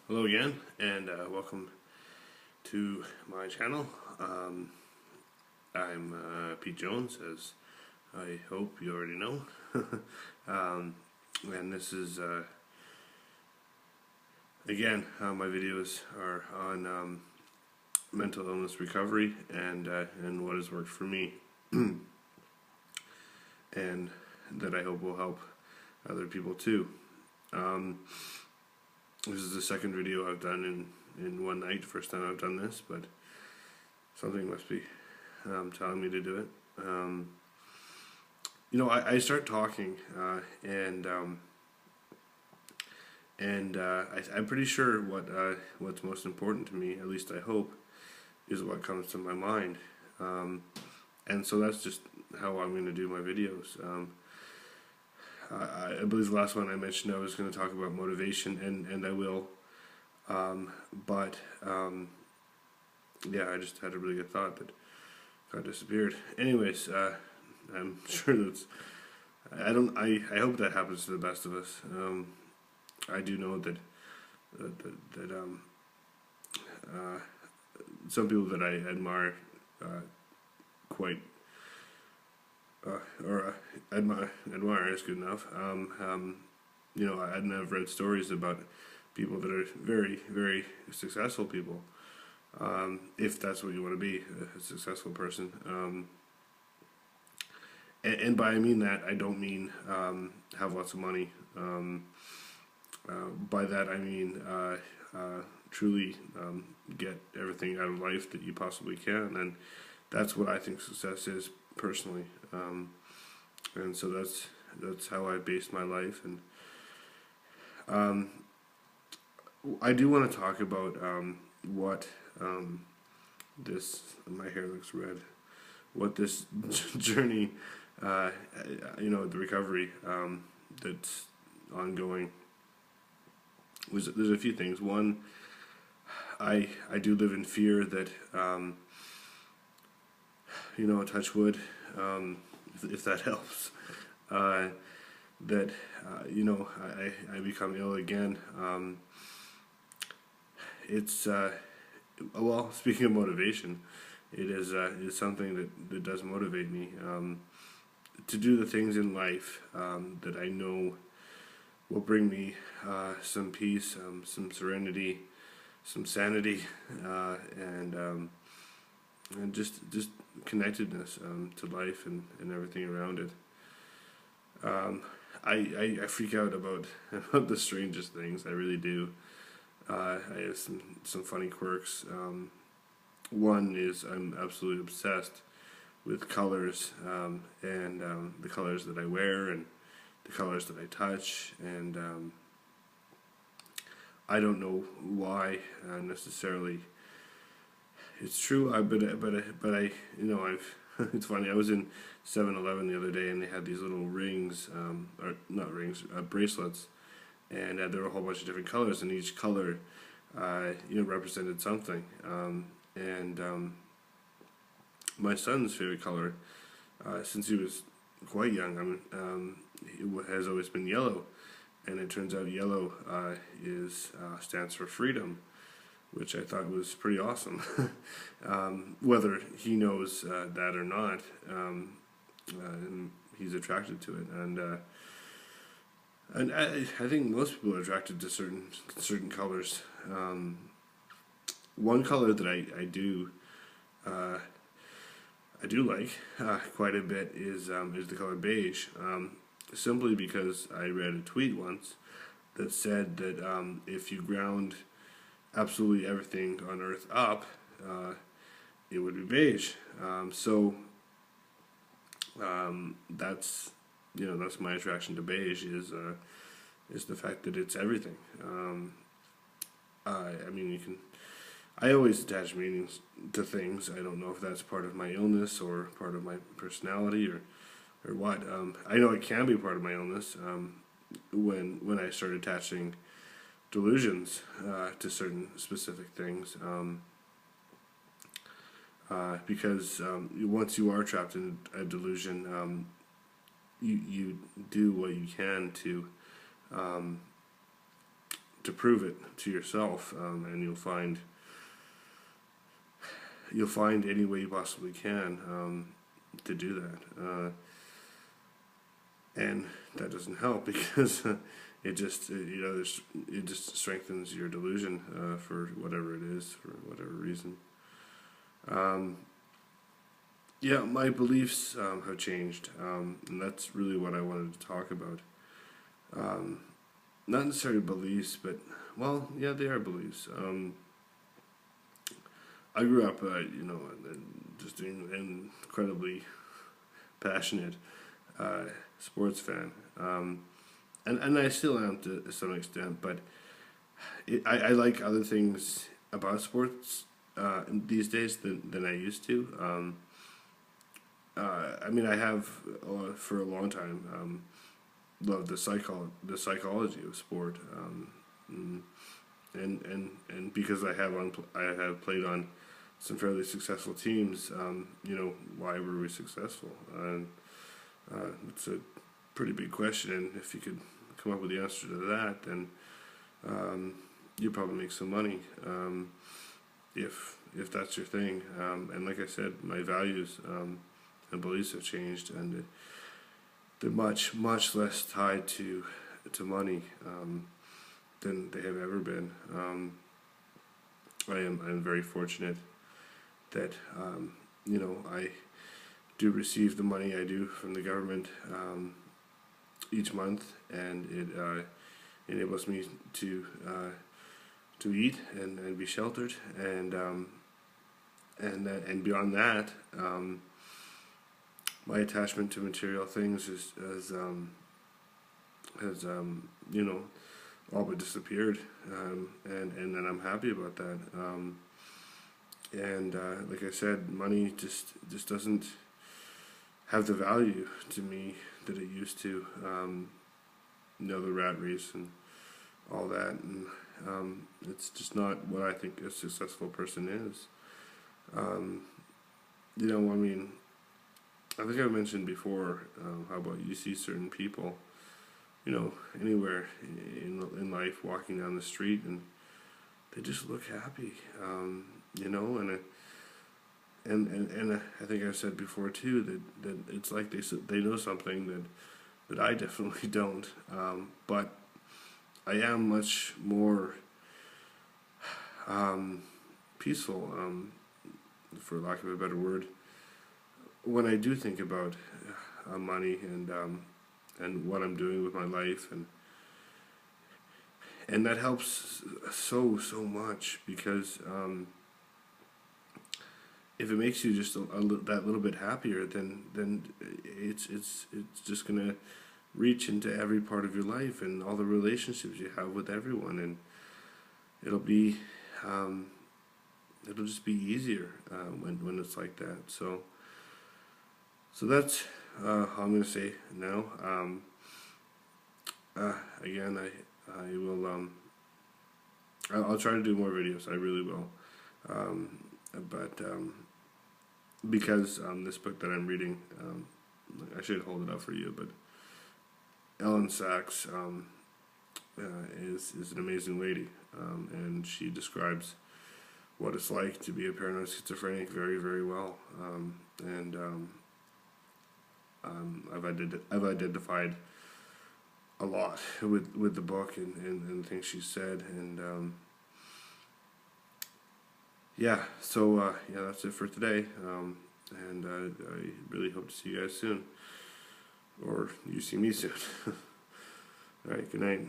Hello again, and welcome to my channel. I'm Pete Jones, as I hope you already know. And this is, again, my videos are on mental illness recovery and what has worked for me, and that I hope will help other people too. This is the second video I've done in one night. First time I've done this, but something must be telling me to do it. I start talking, I'm pretty sure what's most important to me, at least I hope, is what comes to my mind. And so that's just how I'm going to do my videos. I believe the last one I mentioned I was going to talk about motivation, and I will. Yeah, I just had a really good thought, but got disappeared. Anyways, I'm sure I hope that happens to the best of us. I do know that some people that I admire quite. Admire is good enough. I've read stories about people that are very, very successful people. If that's what you want to be, a successful person. And by I mean that, I don't mean have lots of money. By that I mean truly get everything out of life that you possibly can, and that's what I think success is personally. And so that's how I base my life. And I do want to talk about what my hair looks red, what this journey, the recovery that's ongoing. There's a few things. One, I do live in fear that touch wood, if that helps, that I become ill again. Well, speaking of motivation, it is something that does motivate me to do the things in life that I know will bring me some peace, some serenity, some sanity, and just connectedness to life and everything around it. I freak out about the strangest things. I really do. I have some funny quirks. One is I'm absolutely obsessed with colors, and the colors that I wear and the colors that I touch, and I don't know why necessarily. It's true, but I I've it's funny. I was in 7-Eleven the other day, and they had these little rings, or not rings, bracelets, and there were a whole bunch of different colors, and each color, represented something. My son's favorite color, since he was quite young, it has always been yellow, and it turns out yellow stands for freedom, which I thought was pretty awesome. Whether he knows that or not, he's attracted to it, and I think most people are attracted to certain colors. One color that I do like quite a bit is the color beige. Simply because I read a tweet once that said that if you ground absolutely everything on Earth up, it would be beige. That's my attraction to beige, is the fact that it's everything. I always attach meanings to things. I don't know if that's part of my illness or part of my personality or what. I know it can be part of my illness when I start attaching delusions to certain specific things, because once you are trapped in a delusion, you do what you can to to prove it to yourself, and you'll find any way you possibly can to do that. And that doesn't help because it just it just strengthens your delusion for whatever it is, for whatever reason. Yeah, my beliefs have changed, and that's really what I wanted to talk about. Not necessarily beliefs, but well, yeah, they are beliefs. I grew up, just an incredibly passionate sports fan, and I still am to some extent. But I like other things about sports these days than I used to. I have for a long time loved the psychology of sport, and because I have played on some fairly successful teams. Why were we successful? And it's a pretty big question, and if you could come up with the answer to that, then you probably make some money. If that's your thing, and like I said, my values and beliefs have changed, and they're much less tied to money than they have ever been. I'm very fortunate that I do receive the money I do from the government each month, and it enables me to eat and be sheltered, and beyond that, my attachment to material things has all but disappeared, and I'm happy about that. Like I said, money just doesn't have the value to me that it used to. The rat race and all that, and it's just not what I think a successful person is. I think I mentioned before how about you see certain people, anywhere in life, walking down the street, and they just look happy, and I think I've said before too that it's like they know something that I definitely don't, but I am much more peaceful, for lack of a better word, when I do think about money and what I'm doing with my life, and that helps so much, because if it makes you just that little bit happier, then it's just gonna reach into every part of your life and all the relationships you have with everyone, and it'll just be easier when it's like that. So that's all I'm gonna say now. Again, I will I'll try to do more videos. I really will. But because this book that I'm reading, I should hold it up for you, but Ellen Sachs is an amazing lady, and she describes what it's like to be a paranoid schizophrenic very, very well, and I've identified a lot with the book and things she said, and so that's it for today, and I really hope to see you guys soon, or you see me soon. Alright, good night.